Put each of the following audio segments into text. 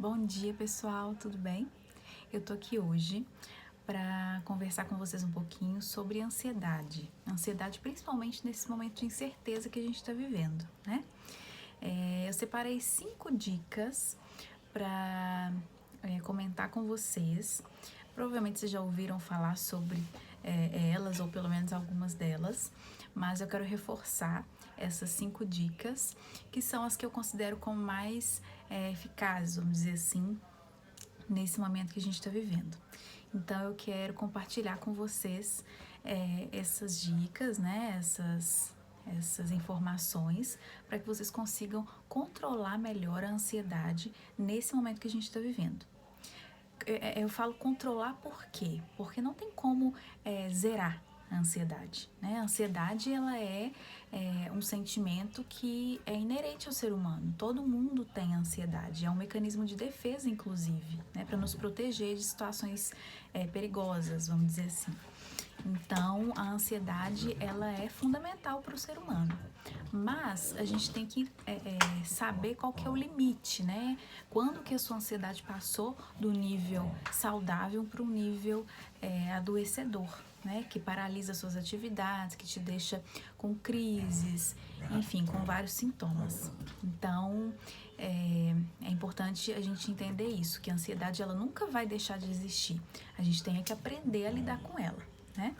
Bom dia, pessoal, tudo bem? Eu tô aqui hoje para conversar com vocês um pouquinho sobre ansiedade. Ansiedade, principalmente nesse momento de incerteza que a gente está vivendo, né? Eu separei 5 dicas para comentar com vocês. Provavelmente vocês já ouviram falar sobre elas, ou pelo menos algumas delas, mas eu quero reforçar essas 5 dicas, que são as que eu considero como mais eficazes, vamos dizer assim, nesse momento que a gente está vivendo. Então eu quero compartilhar com vocês essas dicas, né? Essas informações para que vocês consigam controlar melhor a ansiedade nesse momento que a gente está vivendo. Eu falo controlar por quê? Porque não tem como zerar a ansiedade, né? A ansiedade, ela é um sentimento que é inerente ao ser humano. Todo mundo tem ansiedade, é um mecanismo de defesa, inclusive, né? Para nos proteger de situações perigosas, vamos dizer assim. Então, a ansiedade, ela é fundamental para o ser humano. Mas a gente tem que saber qual que é o limite, né? Quando que a sua ansiedade passou do nível saudável para um nível adoecedor, né? Que paralisa suas atividades, que te deixa com crises, enfim, com vários sintomas. Então, é importante a gente entender isso, que a ansiedade, ela nunca vai deixar de existir. A gente tem que aprender a lidar com ela, né?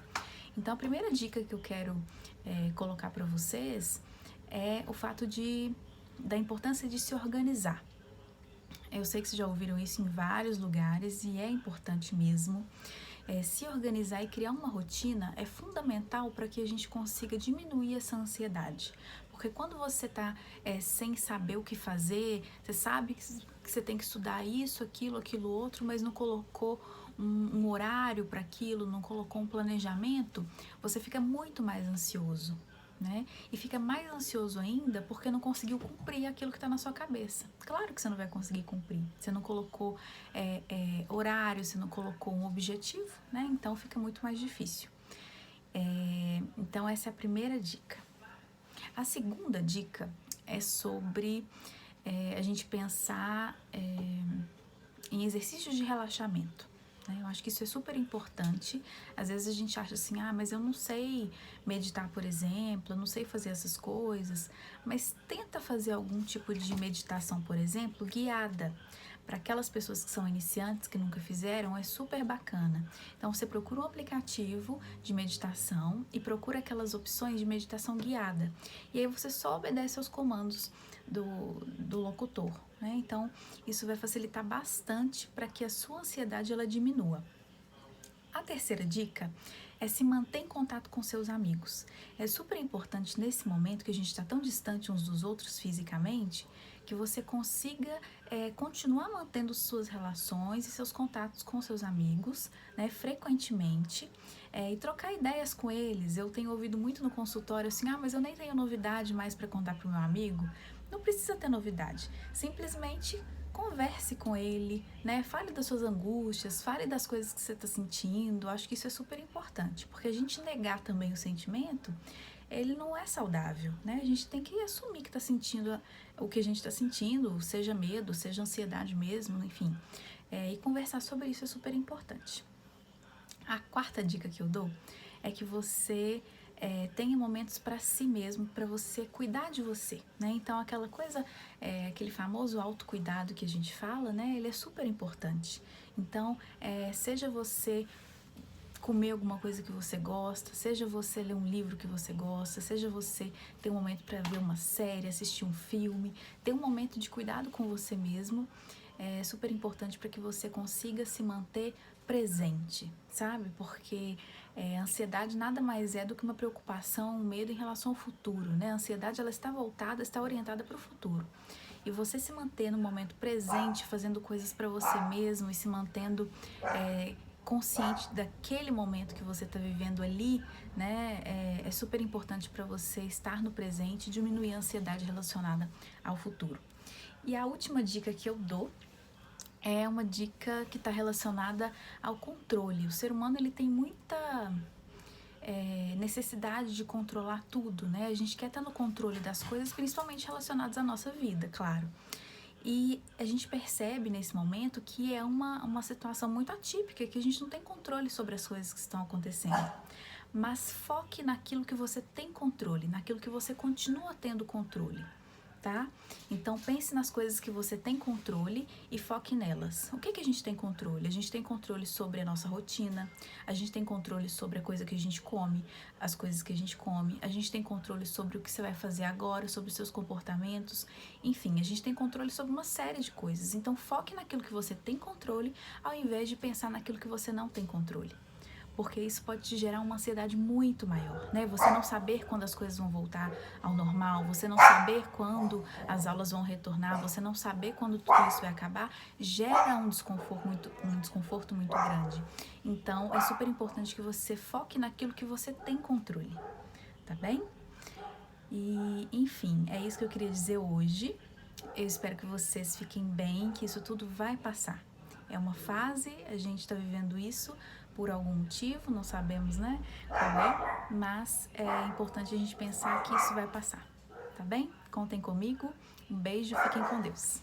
Então, a primeira dica que eu quero colocar para vocês é o fato da importância de se organizar. Eu sei que vocês já ouviram isso em vários lugares e é importante mesmo. Se organizar e criar uma rotina é fundamental para que a gente consiga diminuir essa ansiedade. Porque quando você está sem saber o que fazer, você sabe que você tem que estudar isso, aquilo outro, mas não colocou um horário para aquilo, não colocou um planejamento, você fica muito mais ansioso, né? E fica mais ansioso ainda porque não conseguiu cumprir aquilo que está na sua cabeça. Claro que você não vai conseguir cumprir. Você não colocou horário, você não colocou um objetivo, né? Então fica muito mais difícil. Então essa é a primeira dica. A segunda dica é sobre a gente pensar em exercícios de relaxamento. Eu acho que isso é super importante. Às vezes a gente acha assim, mas eu não sei meditar, por exemplo, eu não sei fazer essas coisas, mas tenta fazer algum tipo de meditação, por exemplo, guiada. Para aquelas pessoas que são iniciantes, que nunca fizeram, é super bacana. Então você procura um aplicativo de meditação e procura aquelas opções de meditação guiada. E aí você só obedece aos comandos do locutor, né? Então isso vai facilitar bastante para que a sua ansiedade ela diminua. A terceira dica é se manter em contato com seus amigos. É super importante nesse momento que a gente está tão distante uns dos outros fisicamente, que você consiga continuar mantendo suas relações e seus contatos com seus amigos, né, frequentemente, e trocar ideias com eles. Eu tenho ouvido muito no consultório assim, mas eu nem tenho novidade mais para contar para o meu amigo. Não precisa ter novidade, simplesmente converse com ele, né? Fale das suas angústias, fale das coisas que você está sentindo. Acho que isso é super importante, porque a gente negar também o sentimento, ele não é saudável, né? A gente tem que assumir que está sentindo o que a gente está sentindo, seja medo, seja ansiedade mesmo, enfim. E conversar sobre isso é super importante. A quarta dica que eu dou é que você tenha momentos para si mesmo, para você cuidar de você, né? Então aquela coisa, aquele famoso autocuidado que a gente fala, né? Ele é super importante. Então, seja você comer alguma coisa que você gosta, seja você ler um livro que você gosta, seja você ter um momento para ver uma série, assistir um filme, ter um momento de cuidado com você mesmo, é super importante para que você consiga se manter presente, sabe? Porque a ansiedade nada mais é do que uma preocupação, um medo em relação ao futuro, né? A ansiedade, ela está voltada, está orientada para o futuro. E você se manter no momento presente, fazendo coisas para você mesmo e se mantendo consciente daquele momento que você está vivendo ali, né? É super importante para você estar no presente e diminuir a ansiedade relacionada ao futuro. E a última dica que eu dou é uma dica que está relacionada ao controle. O ser humano, ele tem muita necessidade de controlar tudo, né? A gente quer estar no controle das coisas, principalmente relacionadas à nossa vida, claro. E a gente percebe nesse momento que é uma situação muito atípica, que a gente não tem controle sobre as coisas que estão acontecendo. Mas foque naquilo que você tem controle, naquilo que você continua tendo controle, tá? Então pense nas coisas que você tem controle e foque nelas. O que a gente tem controle? A gente tem controle sobre a nossa rotina, a gente tem controle sobre a coisa que a gente come, as coisas que a gente come, a gente tem controle sobre o que você vai fazer agora, sobre os seus comportamentos, enfim, a gente tem controle sobre uma série de coisas. Então foque naquilo que você tem controle, ao invés de pensar naquilo que você não tem controle. Porque isso pode te gerar uma ansiedade muito maior, né? Você não saber quando as coisas vão voltar ao normal, você não saber quando as aulas vão retornar, você não saber quando tudo isso vai acabar, gera um desconforto muito grande. Então, é super importante que você foque naquilo que você tem controle, tá bem? E, enfim, é isso que eu queria dizer hoje. Eu espero que vocês fiquem bem, que isso tudo vai passar. É uma fase, a gente está vivendo isso por algum motivo, não sabemos, né, qual é, mas é importante a gente pensar que isso vai passar, tá bem? Contem comigo, um beijo, fiquem com Deus.